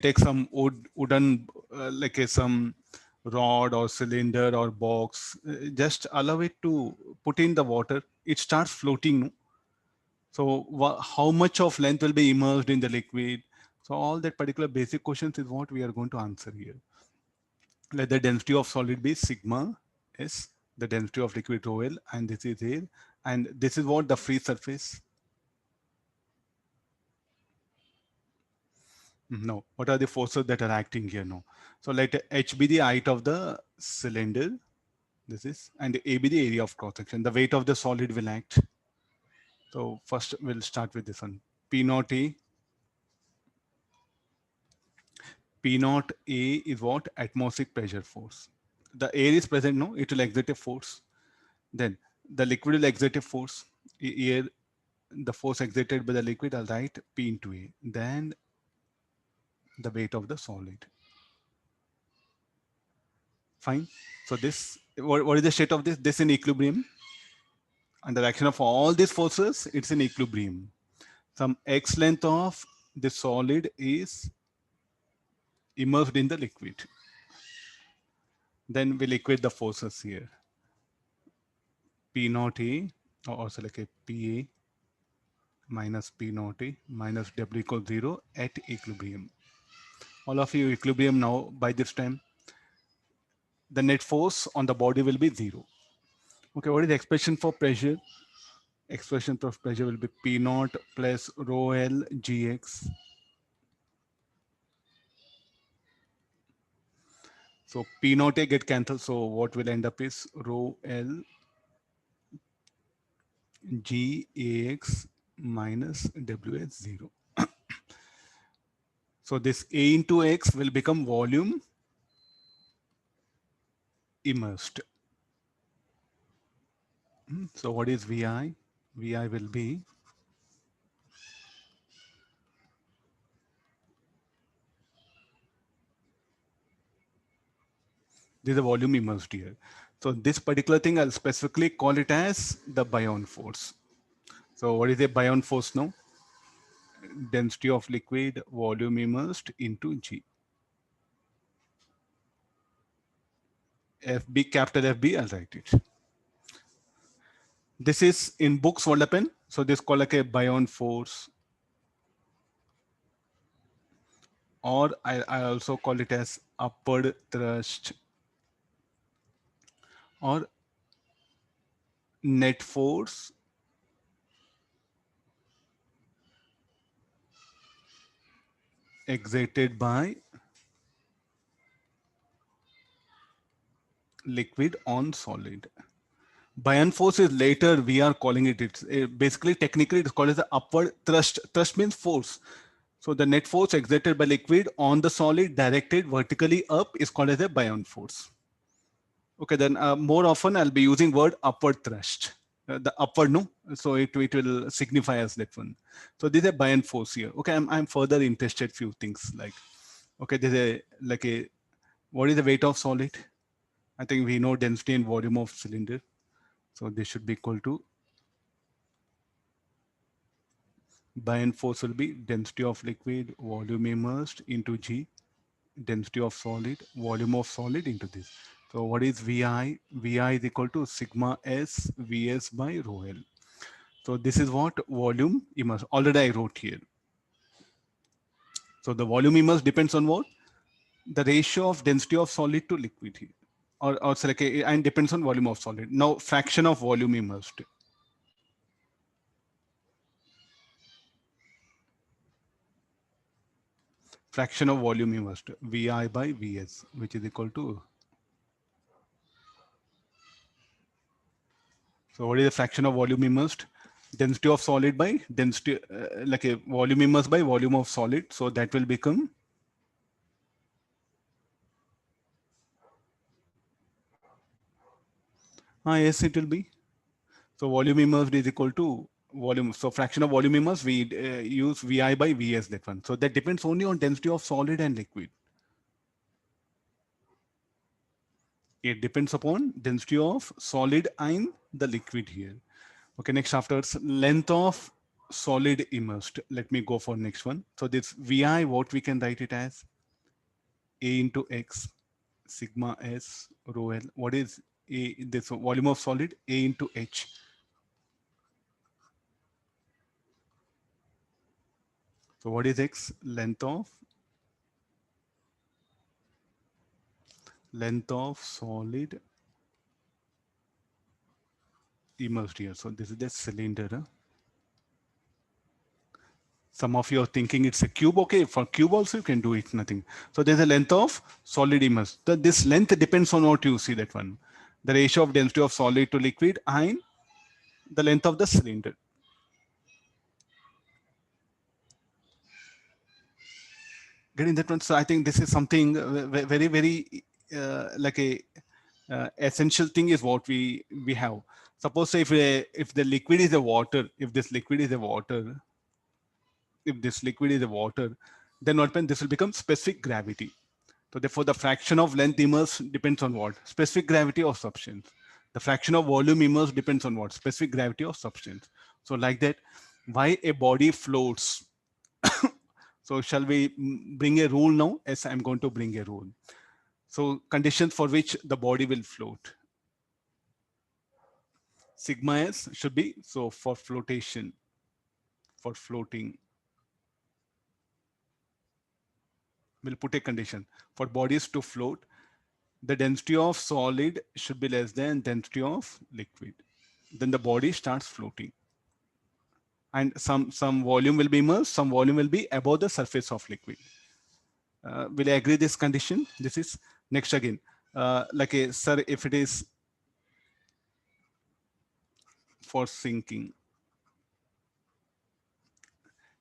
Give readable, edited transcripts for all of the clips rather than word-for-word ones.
take some wooden, some rod or cylinder or box, just allow it to put in the water. It starts floating. No? So how much of length will be immersed in the liquid? So all that particular basic questions is what we are going to answer here. Let the density of solid be sigma s, the density of liquid rho L, and this is air. And this is what the free surface. No, what are the forces that are acting here? No. So let H be the height of the cylinder. This is, and A be the area of cross section. The weight of the solid will act. So first we'll start with this one. P naught A. P naught A is what? Atmospheric pressure force. The air is present, no? It will exert a force. Then the liquid will exert a force. Here, the force exerted by the liquid, I'll write P into A. Then the weight of the solid. Fine. So this, what is the state of this? This in equilibrium. Under action of all these forces, it's in equilibrium. Some x length of the solid is immersed in the liquid. Then we'll equate the forces here. P naught A, or also like a PA minus P naught A minus W equals 0 at equilibrium. All of you equilibrium now by this time. The net force on the body will be 0. Okay, what is the expression for pressure? Expression for pressure will be P naught plus rho L Gx. So P naught A get cancelled. So what will end up is rho L Gax minus Ws0. So this A into X will become volume immersed. So what is Vi? Vi will be this is a volume immersed here. So this particular thing I'll specifically call it as the buoyant force. So what is a buoyant force now? Density of liquid volume immersed into G. FB, capital FB, I'll write it. This is in books what happened. So this called like a buoyant force, or I also call it as upward thrust or net force exerted by liquid on solid. Buoyant force is later we are calling it. It's basically technically it's called as the upward thrust. Thrust means force. So the net force exerted by liquid on the solid directed vertically up is called as a buoyant force. Okay, then more often I'll be using word upward thrust. The upward, no, so it will signify as that one. So this is a buoyant force here. Okay, I'm further interested few things like, okay, there's a like a, what is the weight of solid? I think we know density and volume of cylinder. So this should be equal to, buoyant force will be density of liquid, volume immersed into G, density of solid, volume of solid into this. So what is Vi? Vi is equal to sigma S Vs by rho L. So this is what volume immersed. Already I wrote here. So the volume immersed depends on what? The ratio of density of solid to liquid here. Or select a, and depends on volume of solid. Now fraction of volume immersed. Fraction of volume immersed, Vi by Vs, which is equal to. So what is the fraction of volume immersed? Density of solid by density, like a volume immersed by volume of solid. So that will become yes, it will be. So volume immersed is equal to volume. So fraction of volume immersed, we use Vi by Vs, that one. So that depends only on density of solid and liquid. It depends upon density of solid and the liquid here. Okay, next afterwards, length of solid immersed. Let me go for next one. So this Vi, what we can write it as? A into X, sigma S rho L. What is A? This volume of solid, A into H. So what is X? Length of solid immersed here. So this is the cylinder. Some of you are thinking it's a cube. Okay, for cube also you can do it, nothing. So there's a length of solid immersed. This length depends on what you see, that one. The ratio of density of solid to liquid and the length of the cylinder. Getting that one. So I think this is something very, very like a essential thing is what we have. Suppose say if the liquid is a water, if this liquid is a water, if this liquid is a water, then what happens? This will become specific gravity. So therefore, the fraction of length immersed depends on what? Specific gravity of substance. The fraction of volume immersed depends on what? Specific gravity of substance. So like that, why a body floats? So shall we bring a rule now? Yes, I'm going to bring a rule. So conditions for which the body will float. Sigma S should be, so for flotation, for floating, we'll put a condition. For bodies to float, the density of solid should be less than density of liquid. Then the body starts floating. And some volume will be immersed, some volume will be above the surface of liquid. Will I agree this condition? This is next again. Like a sir, if it is for sinking,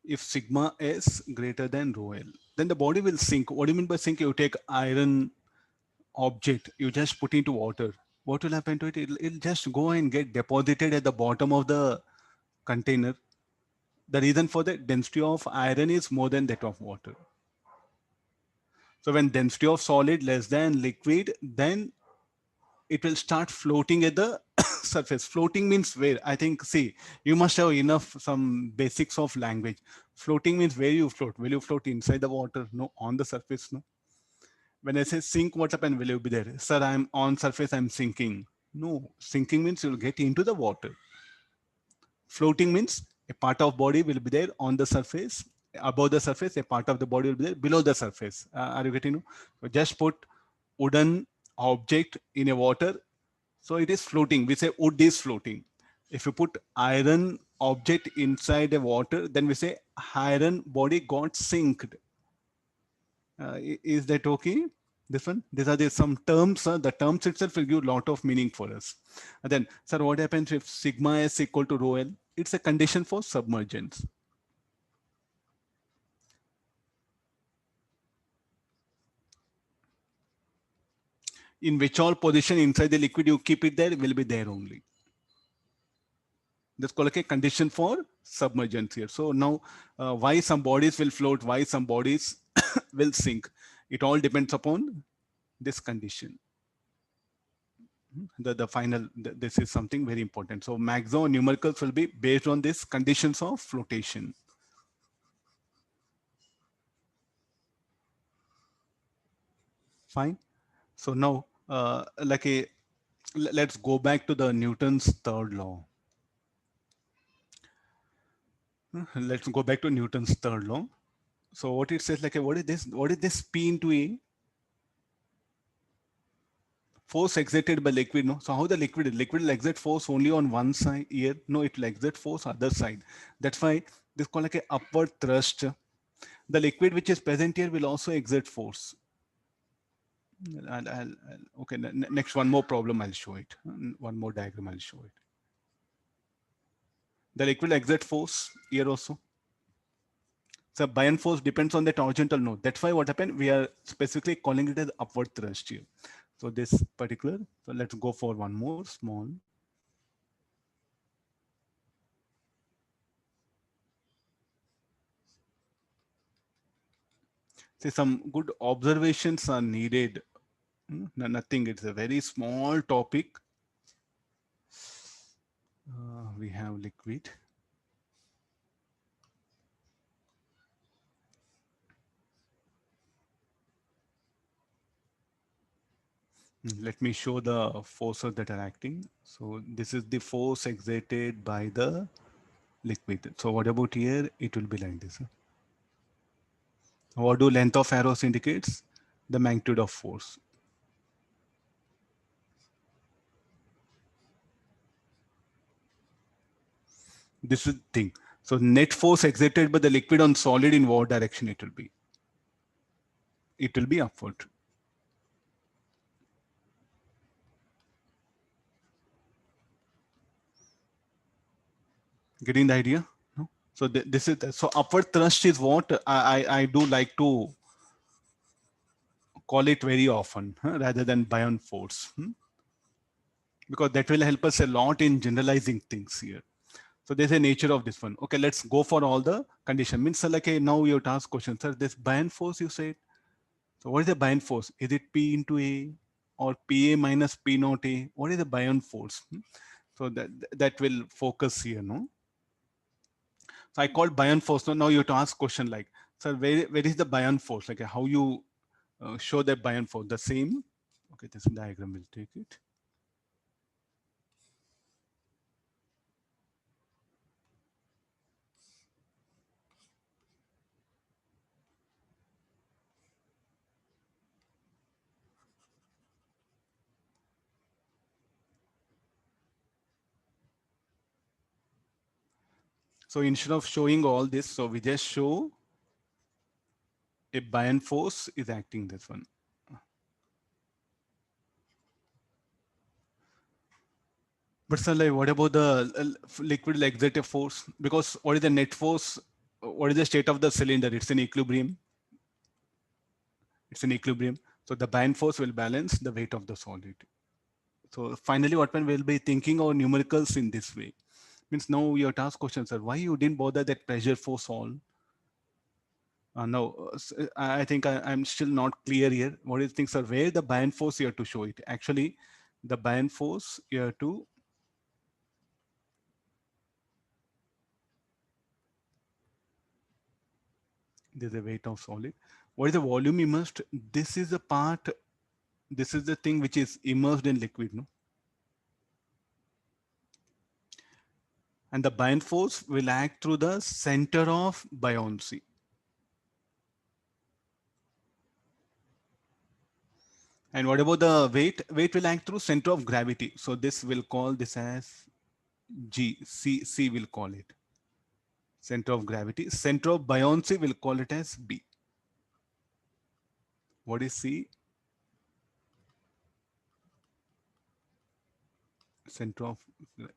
if sigma s greater than rho L, then the body will sink. What do you mean by sink? You take iron object, you just put into water. What will happen to it? It'll just go and get deposited at the bottom of the container. The reason for the density of iron is more than that of water. So when density of solid less than liquid, then it will start floating at the surface. Floating means where? I think, see, you must have enough some basics of language. Floating means where you float. Will you float inside the water? No. On the surface? No. When I say sink, what happens? Will you be there? Sir, I'm on surface, I'm sinking. No. Sinking means you'll get into the water. Floating means a part of body will be there on the surface, above the surface, a part of the body will be there below the surface. Are you getting? So just put wooden object in a water, so it is floating. We say wood is floating. If you put iron object inside the water, then we say iron body got sinked. Is that okay? This one, these are the some terms. The terms itself will give a lot of meaning for us. And then, sir, what happens if sigma is equal to rho L? It's a condition for submergence. In which all position inside the liquid you keep it there, will be there only. That's called like a condition for submergence here. So now, why some bodies will float, why some bodies will sink? It all depends upon this condition. The final, this is something very important. So maximum numericals will be based on these conditions of flotation. Fine. So now, let's go back to the Newton's third law. Let's go back to Newton's third law. So what it says, like, what is this? What is this P into A? Force exerted by liquid, no? So how the liquid will exert force only on one side here? No, it will exert force other side. That's why this is called like a upward thrust. The liquid which is present here will also exert force. Okay, next one more problem I'll show it. One more diagram I'll show it. The liquid exert force here also. So buoyant force depends on the tangential node. That's why what happened, we are specifically calling it as upward thrust here. So this particular, so let's go for one more small. See, some good observations are needed. Nothing, it's a very small topic. We have liquid. Let me show the forces that are acting. So this is the force exerted by the liquid. So what about here? It will be like this. What do length of arrows indicates? The magnitude of force. This is the thing. So net force exerted by the liquid on solid, in what direction it will be? It will be upward. Getting the idea? No? So this is so upward thrust is what I do like to call it very often, rather than buoyant force, because that will help us a lot in generalizing things here. So there's a nature of this one. Okay, let's go for all the condition. Means like now you have to ask questions. Sir, this buoyant force you said. So what is the buoyant force? Is it P into A or PA minus P naught A? What is the buoyant force? So that will focus here, no? So I called buoyant force. So now you have to ask question like, sir, where is the buoyant force? Like how you show that buoyant force? The same. Okay, this diagram will take it. So instead of showing all this, so we just show a buoyant force is acting this one. But sir, like, what about the liquid exerted force? Because what is the net force? What is the state of the cylinder? It's in equilibrium. It's in equilibrium. So the buoyant force will balance the weight of the solid. So finally, what one will be thinking of numericals in this way. Means now your task question, sir, why you didn't bother that pressure force all? No, I think I'm still not clear here. What do you think, sir? Where the buoyant force you have to show it? Actually, the buoyant force you have to there's a weight of solid. What is the volume immersed? This is the part, this is the thing which is immersed in liquid, no? And the buoyant force will act through the center of buoyancy. And what about the weight? Weight will act through center of gravity. So this will call this as C will call it. Center of gravity. Center of buoyancy will call it as B. What is C? Center of,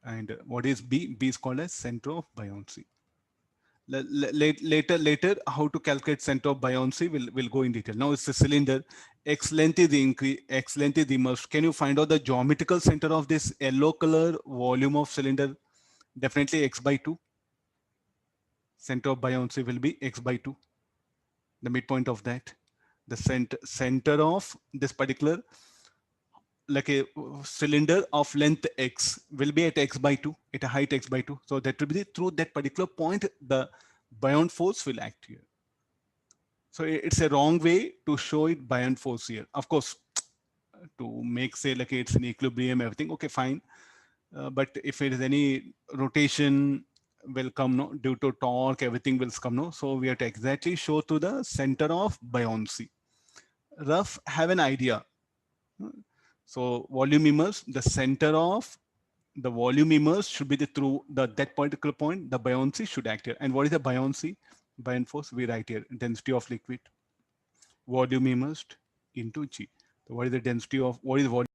and what is B? B is called as center of buoyancy. Later, how to calculate center of buoyancy will go in detail. Now it's a cylinder. X length is increased, X length is immersed. Can you find out the geometrical center of this yellow color volume of cylinder? Definitely X by 2. Center of buoyancy will be X by 2. The midpoint of that. The center of this particular, like a cylinder of length X will be at X by 2, at a height X by 2. So that will be through that particular point, the buoyant force will act here. So it's a wrong way to show it buoyant force here. Of course, to make say like it's in equilibrium, everything, okay, fine. But if there is any rotation will come, no, due to torque, everything will come, no. So we have to exactly show to the center of buoyancy. Rough, have an idea. So volume immersed, the center of the volume immersed should be the through that particular point, the buoyancy should act here. And what is the buoyancy? Buoyant force, we write here, density of liquid, volume immersed into G. So what is the density of, what is volume?